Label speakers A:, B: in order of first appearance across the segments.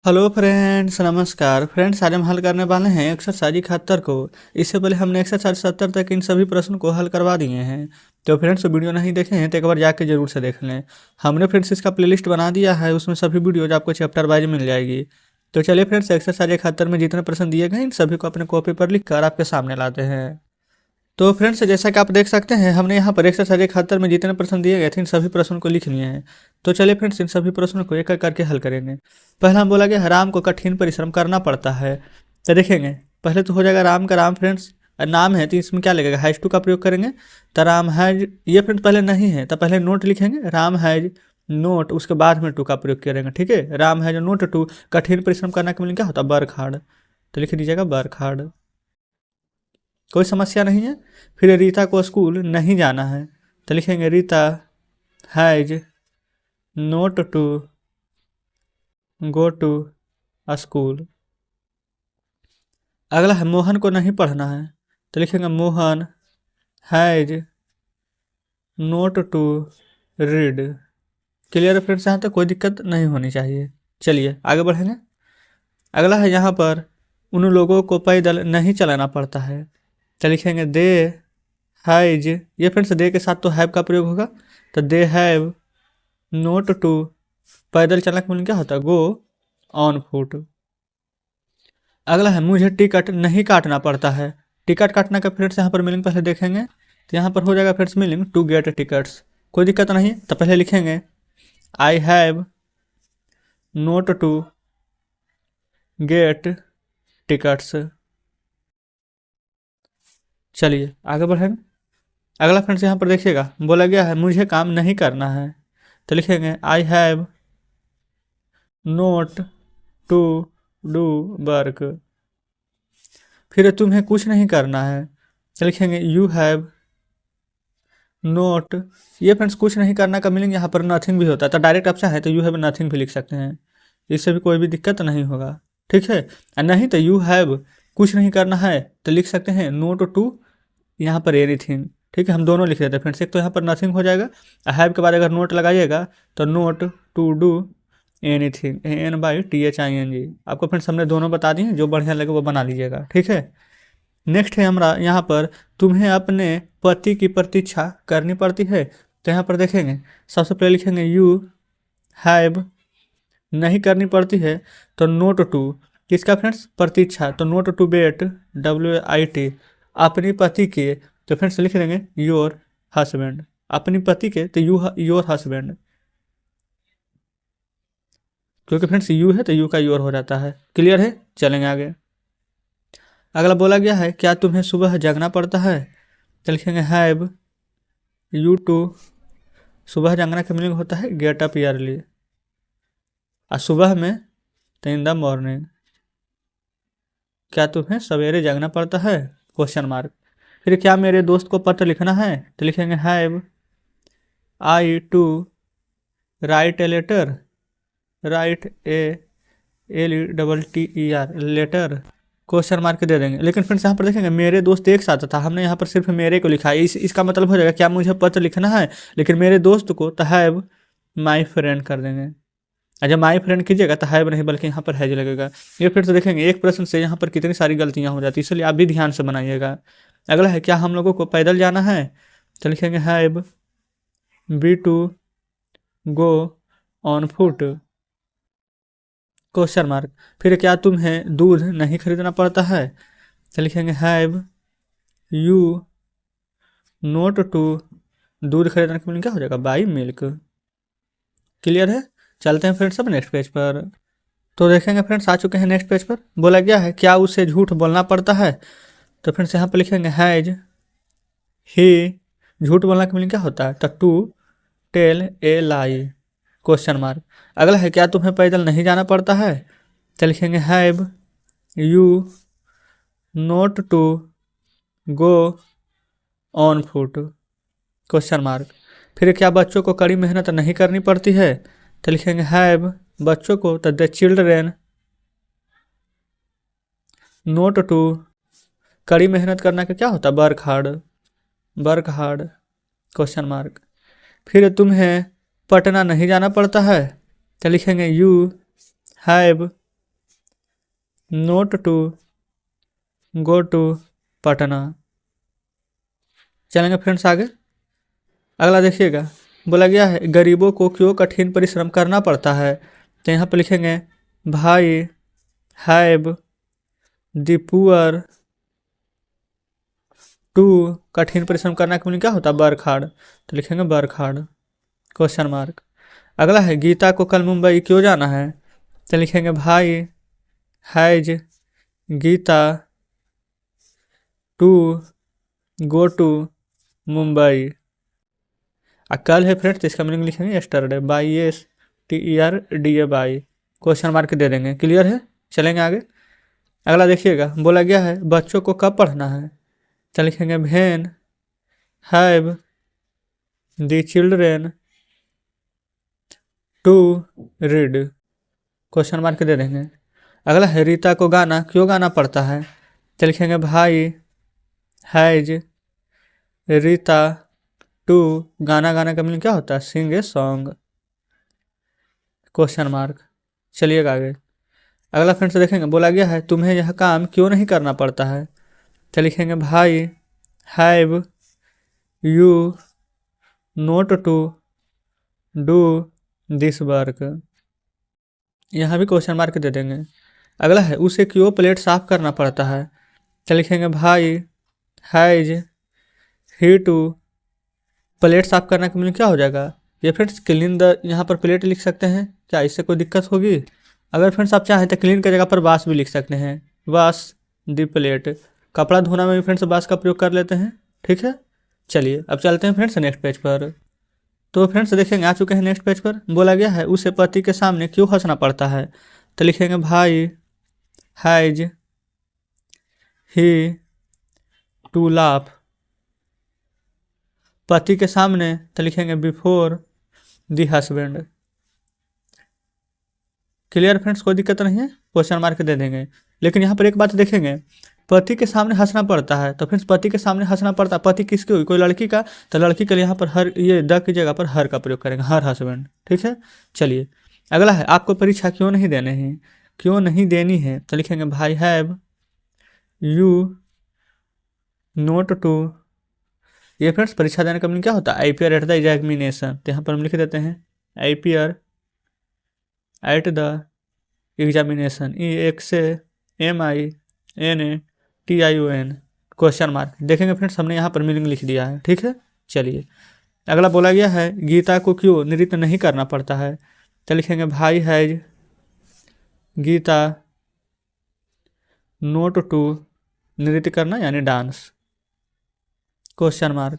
A: Hello friends, नमस्कार friends. आज हम हल करने वाले हैं एक्सरसाइज 71 को। इससे पहले हमने एक्सरसाइज 70 तक इन सभी प्रश्नों को हल करवा दिए हैं। तो फ्रेंड्स, वीडियो नहीं देखे हैं तो एक बार जाके जरूर से देख लें। हमने फ्रेंड्स इसका प्लेलिस्ट बना दिया है, उसमें सभी वीडियोज आपको चैप्टर वाइज मिल जाएगी। तो चलिए फ्रेंड्स, एक्सरसाइज 71 में जितने प्रश्न दिए गए इन सभी को अपने कॉपी पर लिख कर आपके सामने लाते हैं। तो फ्रेंड्स, जैसा कि आप देख सकते हैं, हमने यहाँ पर एक्सरसाइज 71 में जितने प्रश्न दिए गए थे इन सभी प्रश्नों को लिख लिए हैं। तो चलिए फ्रेंड्स, इन सभी प्रश्नों को एक एक करके हल करेंगे। पहला हम बोला गया राम को कठिन परिश्रम करना पड़ता है। तो देखेंगे, पहले तो हो जाएगा राम का राम फ्रेंड्स नाम है, तो इसमें क्या लगेगा, हैज टू का प्रयोग करेंगे। तो राम हैज, ये फ्रेंड्स पहले नहीं है तो पहले नोट लिखेंगे, राम हैज नोट, उसके बाद में टू का प्रयोग करेंगे। ठीक है, राम हैज नोट टू कठिन परिश्रम करना के लिए क्या होता है, वर्क हार्ड। तो लिख दीजिएगा वर्क हार्ड, कोई समस्या नहीं है। फिर रीता को स्कूल नहीं जाना है, तो लिखेंगे Rita has not to go to school. अगला है मोहन को नहीं पढ़ना है, तो लिखेंगे Mohan has not to read. Clear है फ्रेंड्स, यहाँ तक कोई दिक्कत नहीं होनी चाहिए। चलिए आगे बढ़ेंगे। अगला है यहाँ पर उन लोगों को पैदल नहीं चलाना पड़ता है, तो लिखेंगे दे हैज, ये फ्रेंड्स दे के साथ तो हैव का प्रयोग होगा, तो दे हैव नोट टू, पैदल चलने का मतलब क्या होता है, गो ऑन फुट। अगला है मुझे टिकट नहीं काटना पड़ता है। टिकट काटना का फ्रेंड्स यहाँ पर मीनिंग पहले देखेंगे, तो यहाँ पर हो जाएगा friends meaning to get tickets. कोई दिक्कत नहीं है, तो पहले लिखेंगे I have not to get tickets. चलिए आगे बढ़ेंगे। अगला फ्रेंड्स यहाँ पर देखिएगा, बोला गया है मुझे काम नहीं करना है, तो लिखेंगे I have not to do work. फिर तुम्हें कुछ नहीं करना है, तो लिखेंगे यू हैव नोट, ये फ्रेंड्स कुछ नहीं करना का मीनिंग यहाँ पर नथिंग भी होता है, तो डायरेक्ट ऑप्शन है तो यू हैव नथिंग भी लिख सकते हैं, इससे भी कोई भी दिक्कत नहीं होगा। ठीक है, और नहीं तो यू हैव कुछ नहीं करना है तो लिख सकते हैं नोट टू यहाँ पर एनीथिंग। ठीक है, हम दोनों लिख देते हैं फ्रेंड्स, एक तो यहाँ पर नथिंग हो जाएगा, हैव के बाद अगर नोट लगाइएगा तो not to do anything, NYTHING। आपको फ्रेंड्स हमने दोनों बता दिए, जो बढ़िया लगे वो बना लीजिएगा। ठीक है, नेक्स्ट है हमारा यहाँ पर तुम्हें अपने पति की प्रतीक्षा करनी पड़ती है, तो यहाँ पर देखेंगे सबसे पहले लिखेंगे यू हैव, नहीं करनी पड़ती है तो नोट टू, किसका फ्रेंड्स, प्रतीक्षा, तो नोट टू वेट WAIT, अपनी पति के, तो फ्रेंड्स लिख देंगे योर हस्बैंड, अपनी पति के तो योर हस्बैंड, क्योंकि फ्रेंड्स यू है तो यू का योर हो जाता है। क्लियर है, चलेंगे आगे। अगला बोला गया है क्या तुम्हें सुबह जगना पड़ता है, तो लिखेंगे हैव यू टू, सुबह जगना का मीनिंग होता है गेट अप ईयरली, और सुबह में तो इन द मॉर्निंग। क्या तुम्हें सवेरे जगना पड़ता है, क्वेश्चन मार्क। फिर क्या मेरे दोस्त को पत्र लिखना है, तो लिखेंगे have I to write a letter, write LETTER letter, question mark दे देंगे। लेकिन फ्रेंड्स यहाँ पर देखेंगे मेरे दोस्त एक साथ था, हमने यहाँ पर सिर्फ मेरे को लिखा है, इसका मतलब हो जाएगा क्या मुझे पत्र लिखना है, लेकिन मेरे दोस्त को तो हैव माई फ्रेंड कर देंगे। अच्छा, माई फ्रेंड कीजिएगा तो हैव नहीं बल्कि यहाँ पर हैज लगेगा। ये फिर से देखेंगे एक प्रश्न से यहाँ पर कितनी सारी गलतियाँ हो जाती है, इसलिए आप भी ध्यान से बनाइएगा। अगला है क्या हम लोगों को पैदल जाना है, तो लिखेंगे have be to go on foot, question mark. फिर क्या तुम्हें दूध नहीं खरीदना पड़ता है, तो लिखेंगे हैव यू नोट टू, दूध खरीदने के लिए क्या हो जाएगा, बाई मिल्क। क्लियर है, चलते हैं फ्रेंड्स अब नेक्स्ट पेज पर। तो देखेंगे फ्रेंड्स, आ चुके हैं नेक्स्ट पेज पर। बोला गया है क्या उसे झूठ बोलना पड़ता है, तो फ्रेंड्स यहाँ पर लिखेंगे हैज ही, झूठ बोलना का मीनिंग क्या होता है, तो to tell a lie, question mark. अगला है क्या तुम्हें पैदल नहीं जाना पड़ता है, तो लिखेंगे have you not to go on foot, question mark. फिर क्या बच्चों को कड़ी मेहनत नहीं करनी पड़ती है, तो लिखेंगे हैव, बच्चों को तो द चिल्ड्रेन नोट टू, कड़ी मेहनत करना का क्या होता है, work hard, work hard, question mark. फिर तुम्हें पटना नहीं जाना पड़ता है, तो लिखेंगे you have not to go to Patna. चलेंगे फ्रेंड्स आगे। अगला देखिएगा, बोला गया है गरीबों को क्यों कठिन परिश्रम करना पड़ता है। तो यहाँ पर लिखेंगे भाई हैव द पुअर टू, कठिन परिश्रम करना के लिए क्या होता है वर्क हार्ड, तो लिखेंगे वर्क हार्ड क्वेश्चन मार्क। अगला है गीता को कल मुंबई क्यों जाना है, तो लिखेंगे भाई has Gita to go to Mumbai. कल है फ्रेंड्स, इसका मीनिंग लिखेंगे यस्टरडे, BYESTERDAY क्वेश्चन मार्क दे देंगे। क्लियर है, चलेंगे आगे। अगला देखिएगा, बोला गया है बच्चों को कब पढ़ना है, तो लिखेंगे when have the children to read question mark दे देंगे। अगला है रीता को गाना क्यों गाना पड़ता है, तो लिखेंगे भाई हैज रीता टू, गाना गाना का मीनिंग क्या होता है सिंग ए सॉन्ग क्वेश्चन मार्क। चलिएगा आगे। अगला फ्रेंड्स देखेंगे, बोला गया है तुम्हें यह काम क्यों नहीं करना पड़ता है, तो लिखेंगे भाई have you not to do this work, यहाँ भी क्वेश्चन मार्क दे देंगे। अगला है उसे क्यों प्लेट साफ करना पड़ता है, तो लिखेंगे भाई हैज ही टू, प्लेट साफ करने का मीनिंग क्या हो जाएगा, ये फ्रेंड्स क्लीन द, यहाँ पर प्लेट लिख सकते हैं, क्या इससे कोई दिक्कत होगी। अगर फ्रेंड्स आप चाहें तो क्लीन की जगह पर वाश भी लिख सकते हैं, वाश द प्लेट, कपड़ा धोना में भी फ्रेंड्स वाश का प्रयोग कर लेते हैं। ठीक है, चलिए अब चलते हैं फ्रेंड्स नेक्स्ट पेज पर। तो फ्रेंड्स देखेंगे आ चुके हैं नेक्स्ट पेज पर। बोला गया है उसे पति के सामने क्यों हंसना पड़ता है, तो लिखेंगे भाई हैज ही टू लाफ, पति के सामने तो लिखेंगे before the husband. Clear friends, कोई दिक्कत नहीं है, क्वेश्चन मार्क दे देंगे। लेकिन यहाँ पर एक बात देखेंगे, पति के सामने हंसना पड़ता है, तो फ्रेंड्स पति के सामने हंसना पड़ता है, पति किसकी हुई, कोई लड़की का, तो लड़की के लिए यहाँ पर हर, ये द की जगह पर हर का प्रयोग करेंगे, हर हस्बैंड। ठीक है, चलिए अगला है आपको परीक्षा क्यों नहीं देने हैं, क्यों नहीं देनी है, तो लिखेंगे भाई हैव यू नोट टू, ये फ्रेंड्स परीक्षा देने का मीनिंग क्या होता है IPR एट द एग्जामिनेशन, तो यहाँ पर हम लिख देते हैं IPR at the examination, EXAMINATION question mark. देखेंगे फ्रेंड्स हमने यहाँ पर मीनिंग लिख दिया है। ठीक है, चलिए अगला बोला गया है गीता को क्यों नृत्य नहीं करना पड़ता है, तो लिखेंगे भाई हैज गीता नोट टू, नृत्य करना यानी डांस क्वेश्चन मार्क।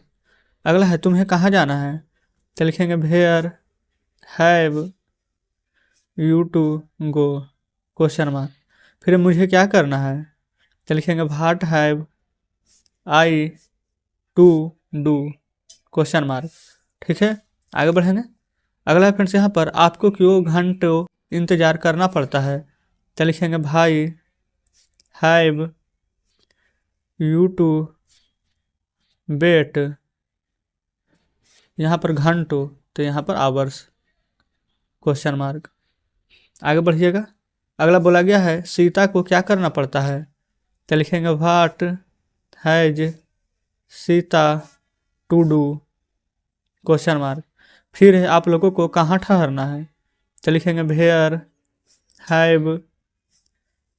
A: अगला है तुम्हें कहाँ जाना है, तो लिखेंगे where have you to go question mark. फिर मुझे क्या करना है, तो लिखेंगे what have I to do question mark. ठीक है, आगे बढ़ेंगे। अगला फ्रेंड्स यहाँ पर आपको क्यों घंटों इंतजार करना पड़ता है, तो लिखेंगे भाई हैव यू टू वेट, यहाँ पर घंटों तो यहाँ पर आवर्स क्वेश्चन मार्क। आगे बढ़िएगा। अगला बोला गया है सीता को क्या करना पड़ता है, तो लिखेंगे what has Sita to do question mark. फिर है आप लोगों को कहाँ ठहरना है, तो लिखेंगे वेयर हैव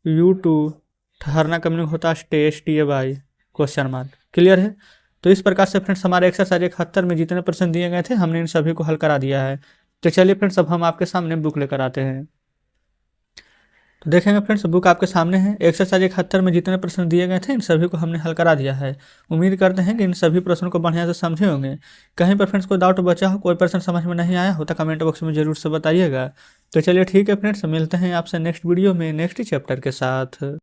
A: यू टू, ठहरना का मीनिंग होता है stay, STAY question mark. Clear है, तो इस प्रकार से फ्रेंड्स हमारे एक्सरसाइज 71 में जितने प्रश्न दिए गए थे हमने इन सभी को हल करा दिया है। तो चलिए फ्रेंड्स अब हम आपके सामने बुक लेकर आते हैं। तो देखेंगे फ्रेंड्स बुक आपके सामने है, एक्सरसाइज 71 में जितने प्रश्न दिए गए थे इन सभी को हमने हल करा दिया है। उम्मीद करते हैं कि इन सभी प्रश्नों को बढ़िया से समझे होंगे। कहीं पर फ्रेंड्स कोई डाउट बचा हो, कोई प्रश्न समझ में नहीं आया हो तो कमेंट बॉक्स में जरूर से बताइएगा। तो चलिए ठीक है फ्रेंड्स, मिलते हैं आपसे नेक्स्ट वीडियो में नेक्स्ट चैप्टर के साथ।